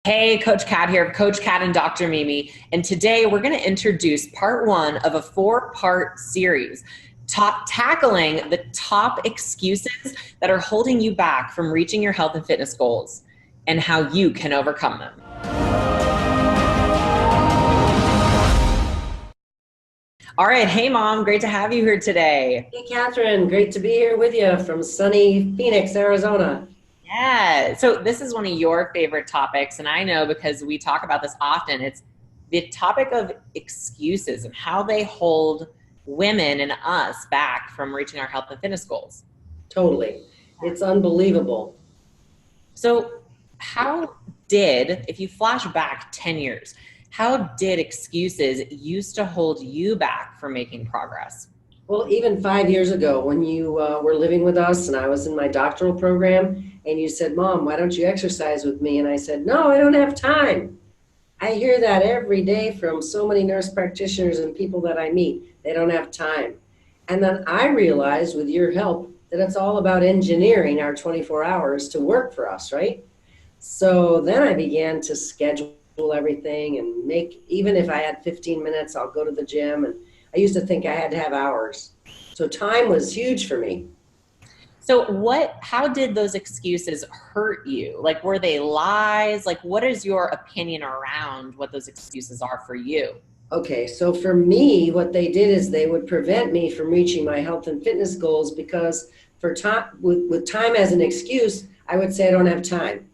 Hey, Coach Kat here, Coach Kat and Dr. Mimi. And today we're going to introduce part one of a four-part series tackling the top excuses that are holding you back from reaching your health and fitness goals and how you can overcome them. All right. Hey, Mom. Great to have you here today. Hey, Catherine, great to be here with you from sunny Phoenix, Arizona. Yeah. So this is one of your favorite topics, and I know because we talk about this often. It's the topic of excuses and how they hold women and us back from reaching our health and fitness goals. Totally. It's unbelievable. So, if you flash back 10 years, how did excuses used to hold you back from making progress? Well, even 5 years ago, when you were living with us and I was in my doctoral program, and you said, Mom, why don't you exercise with me? And I said, No, I don't have time. I hear that every day from so many nurse practitioners and people that I meet. They don't have time. And then I realized with your help that it's all about engineering our 24 hours to work for us, right? So then I began to schedule everything and make, even if I had 15 minutes, I'll go to the gym. And I used to think I had to have hours. So time was huge for me. So how did those excuses hurt you? Like, were they lies? Like, what is your opinion around what those excuses are for you? Okay, so for me, what they did is they would prevent me from reaching my health and fitness goals because for time, with time as an excuse, I would say I don't have time.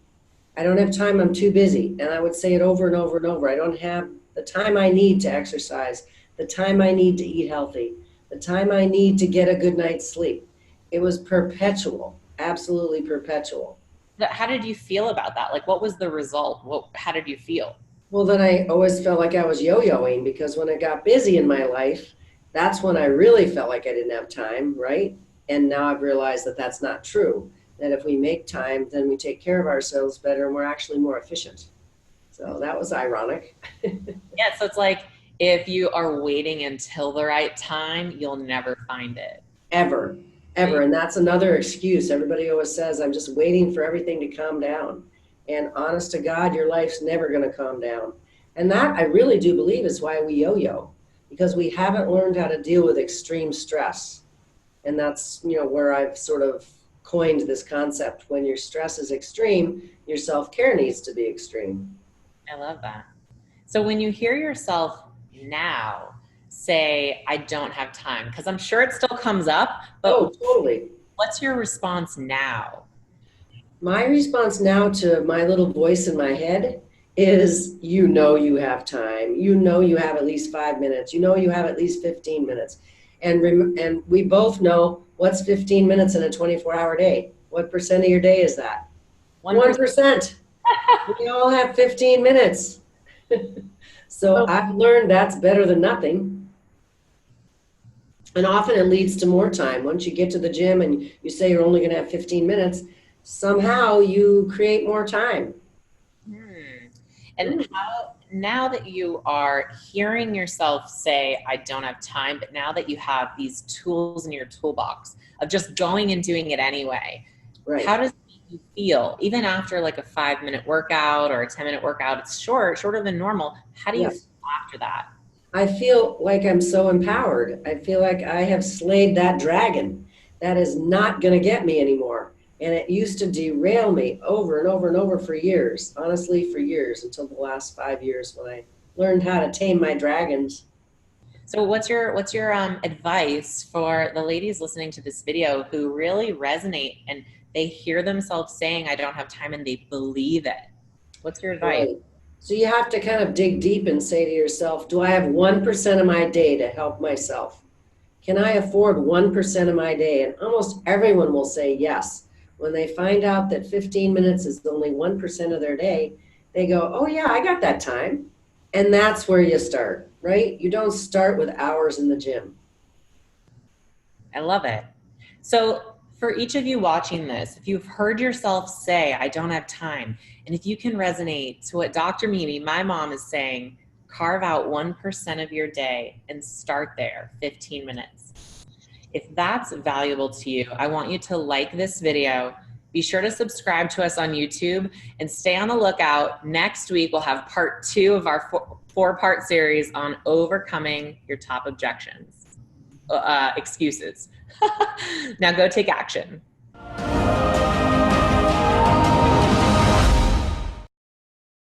I don't have time, I'm too busy. And I would say it over and over and over. I don't have the time I need to exercise, the time I need to eat healthy, the time I need to get a good night's sleep. It was perpetual, absolutely perpetual. How did you feel about that? Like, what was the result? How did you feel? Well, then I always felt like I was yo-yoing because when I got busy in my life, that's when I really felt like I didn't have time, right? And now I've realized that that's not true. That if we make time, then we take care of ourselves better and we're actually more efficient. So that was ironic. Yeah, so it's like if you are waiting until the right time, you'll never find it. Ever, ever. Right? And that's another excuse. Everybody always says, I'm just waiting for everything to calm down. And honest to God, your life's never going to calm down. And that I really do believe is why we yo-yo, because we haven't learned how to deal with extreme stress. And that's, where I've sort of coined this concept. When your stress is extreme, your self-care needs to be extreme. I love that. So when you hear yourself now say, I don't have time, because I'm sure it still comes up, Oh, but totally. what's your response now? My response now to my little voice in my head is, you have time. You have at least 5 minutes. You have at least 15 minutes. And we both know what's 15 minutes in a 24-hour day. What percent of your day is that? 1%. 1%. We all have 15 minutes. So So I've learned that's better than nothing. And often it leads to more time. Once you get to the gym and you say you're only going to have 15 minutes, somehow you create more time. Hmm. And how, now that you are hearing yourself say, I don't have time, but now that you have these tools in your toolbox of just going and doing it anyway, Right. how does it make you feel? Even after like a 5 minute workout or a 10-minute workout, it's shorter than normal. How do you feel Yes. after that? I feel like I'm so empowered. I feel like I have slayed that dragon. That is not going to get me anymore. And it used to derail me over and over and over for years, honestly, for years, until the last 5 years when I learned how to tame my dragons. So what's your advice for the ladies listening to this video who really resonate and they hear themselves saying, I don't have time and they believe it? What's your advice? Right. So you have to kind of dig deep and say to yourself, do I have 1% of my day to help myself? Can I afford 1% of my day? And almost everyone will say yes. When they find out that 15 minutes is only 1% of their day, they go, oh, yeah, I got that time. And that's where you start, right? You don't start with hours in the gym. I love it. So, for each of you watching this, if you've heard yourself say, I don't have time, and if you can resonate to what Dr. Mimi, my mom, is saying, carve out 1% of your day and start there, 15 minutes. If that's valuable to you, I want you to like this video, Be sure to subscribe to us on YouTube and stay on the lookout. Next week, we'll have part 2 of our four-part series on overcoming your top excuses. Now go take action.